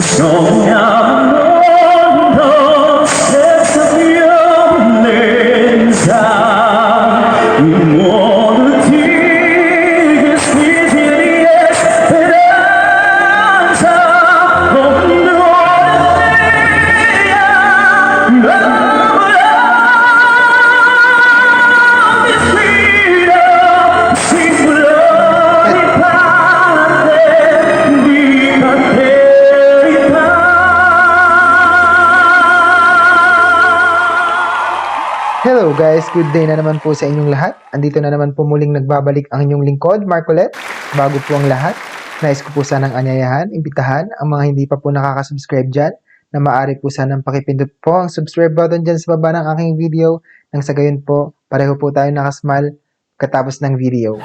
Sognando senza violenza, un modo di spirito di speranza, come Hello guys, good day na naman po sa inyong lahat. Andito na naman po muling nagbabalik ang inyong lingkod, Marcolet. Bago po ang lahat, nais ko po sanang anyayahan, imbitahan ang mga hindi pa po nakaka-subscribe dyan na maaari po sanang pakipindot po ang subscribe button dyan sa baba ng aking video nang sa gayon po, pareho po tayo nakasmile katapos ng video.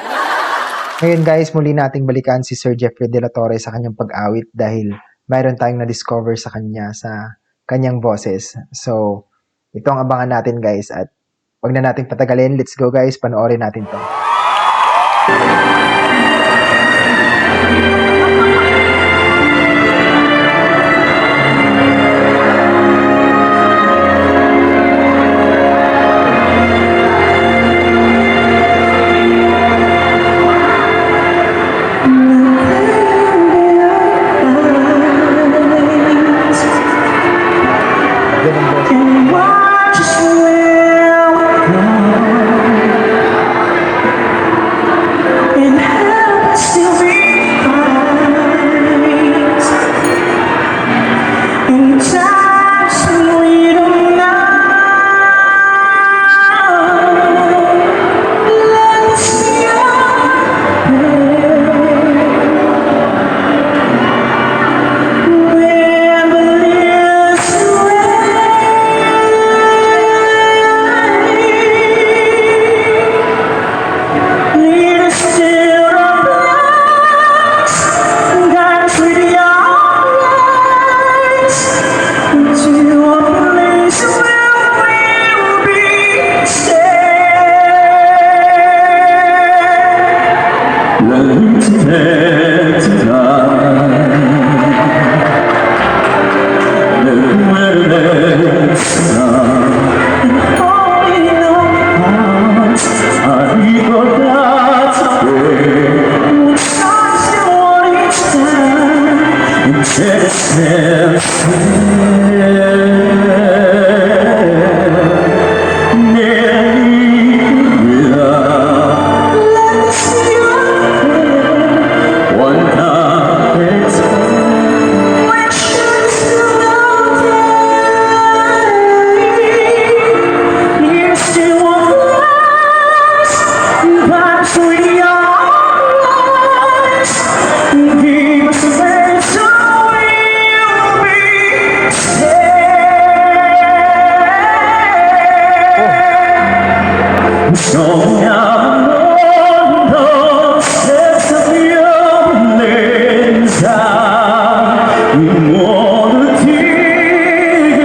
Ngayon guys, muli nating balikan si Sir Jeffrey De La Torre sa kanyang pag-awit dahil mayroon tayong na-discover sa kanya sa kanyang boses. So, ito ang abangan natin guys at wag na nating patagalin. Let's go guys, panoorin natin to. Ganun boss. Sognando senza violenza, un modo di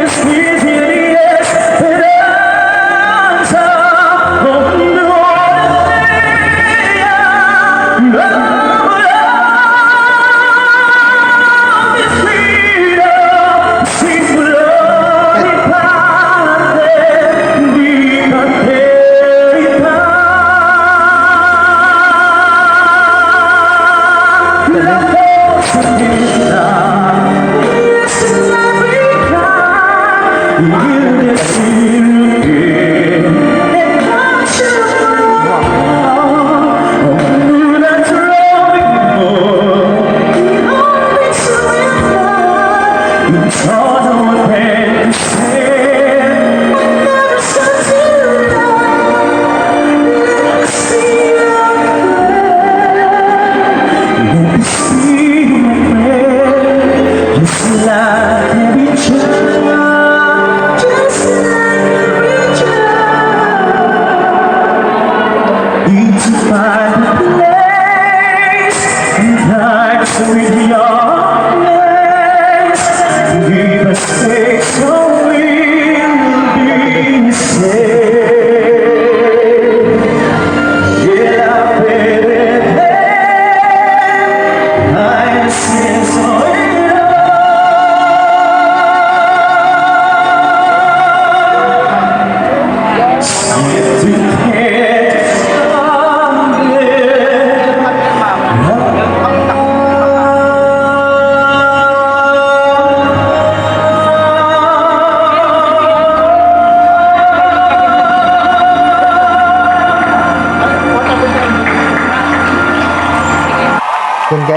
spirito di speranza, come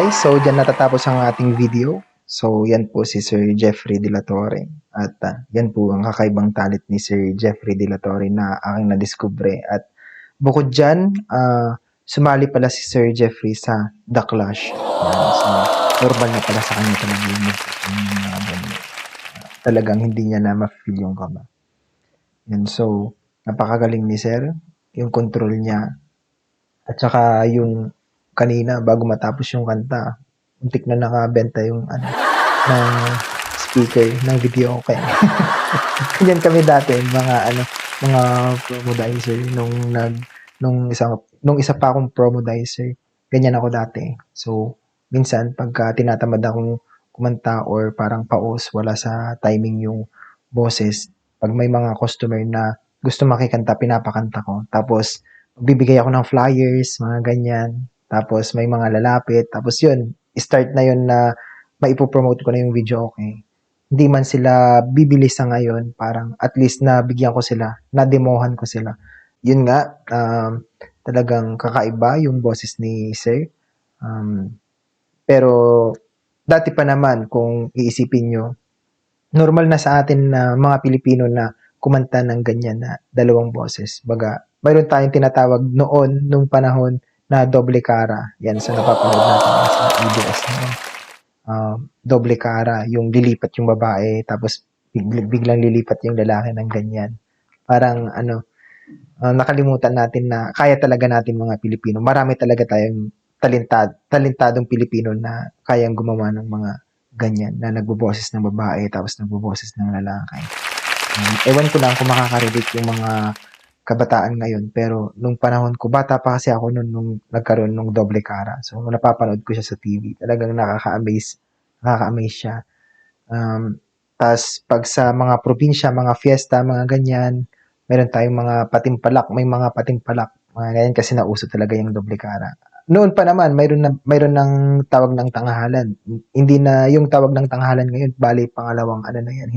guys, so dyan natatapos ang ating video. So yan po si Sir Jeffrey De La Torre. At yan po ang kakaibang talent ni Sir Jeffrey De La Torre na aking nadiskubre. At bukod dyan, sumali pala si Sir Jeffrey sa The Clash. So normal na pala sa kanya talaga yung mga ganyan. Talagang hindi niya na ma-feel yung kaba. Yan, so napakagaling ni Sir. Yung control niya. At saka yung kanina bago matapos yung kanta, untik na nakabenta yung ng speaker ng video okay. Ganyan kami dati mga promodizer nung isa pa akong promodizer. Ganyan ako dati. So minsan pagka tinatamad akong kumanta or parang paus, wala sa timing yung boses, pag may mga customer na gusto makikanta, pinapakanta ko. Tapos bibigay ako ng flyers, mga ganyan. Tapos may mga lalapit. Tapos yun, start na yun na maipopromote ko na yung video okay. Hindi man sila bibili sa ngayon, parang at least na bigyan ko sila, na-demohan ko sila. Yun nga, talagang kakaiba yung boses ni Sir. Pero dati pa naman, kung iisipin nyo, normal na sa atin na mga Pilipino na kumanta ng ganyan na dalawang boses. Baga, mayroon tayong tinatawag noon, nung panahon na doble cara. Yan, so napapanood natin sa ABS noon. Doble cara, yung lilipat yung babae, tapos biglang lilipat yung lalaki ng ganyan. Parang nakalimutan natin na kaya talaga natin mga Pilipino. Marami talaga tayong talentadong Pilipino na kayang gumawa ng mga ganyan, na nagboboses ng babae, tapos nagboboses ng lalaki. Ewan ko lang kung makaka-relate yung mga kabataan ngayon, pero nung panahon ko, bata pa kasi ako nung nagkaroon ng doble cara. So, napapanood ko siya sa TV. Talagang nakaka-amaze siya. Tas pag sa mga probinsya, mga fiesta, mga ganyan, meron tayong mga patimpalak, may mga patimpalak, mga ganyan, kasi nauso talaga yung doble cara. Noon pa naman, mayroon ng tawag ng tanghalan. Hindi na yung tawag ng tanghalan ngayon, bali pangalawang na yan.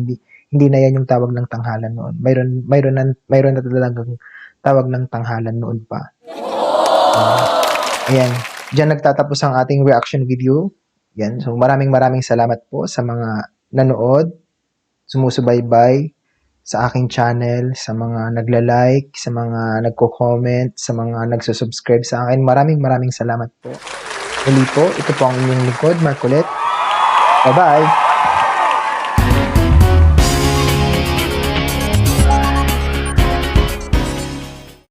Hindi na yan yung tawag ng tanghalan noon. Mayroon na talagang tawag ng tanghalan noon pa. Ayan, diyan nagtatapos ang ating reaction video. Yan, so maraming salamat po sa mga nanood, sumusubaybay sa aking channel, sa mga nagla-like, sa mga nagko-comment, sa mga nagsusubscribe sa akin. Maraming salamat po. Muli po, ito po ang inyong lingkod, Mark Ulit. Bye-bye!